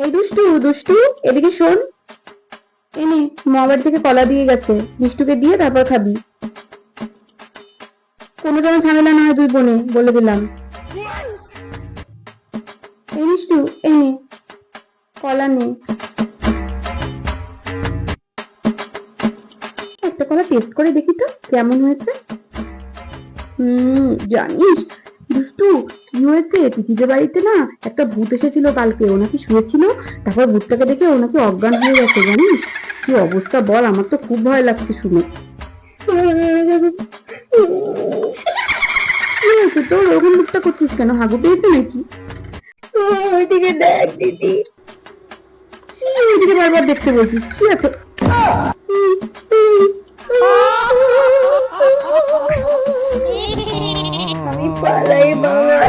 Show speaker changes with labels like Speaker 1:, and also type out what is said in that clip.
Speaker 1: এই দুষ্টু দুষ্টু, এদিকে শোন। এনে মা বাড়ি থেকে কলা দিয়ে গেছে, মিষ্টুকে দিয়ে তারপর খাবি। কোনো যেন ঝামেলা না হয় দুই বোনে, বলে দিলাম। এই মিষ্টু, এনে কলা নে। একটা কলা টেস্ট করে দেখি তো কেমন হয়েছে। জানিস দুষ্টু, কি হয়েছে, তিথিদের বাড়িতে না একটা ভূত এসেছিল কালকে, ও নাকি শুয়েছিল, তারপর ভূতটাকে দেখে ও নাকি অজ্ঞান হয়ে গেছে, জানিস? কি অবস্থা বল, আমার তো খুব ভয় লাগছে শুনে। কি হয়েছে তোর, ওরকম মুখটা করছিস কেন, হাগু পেয়েছে নাকি?
Speaker 2: ওইদিকে দেখ দিদি।
Speaker 1: কি ওইদিকে বারবার দেখতে বলছিস, কি আছে?
Speaker 2: আমি পালাই বাবা।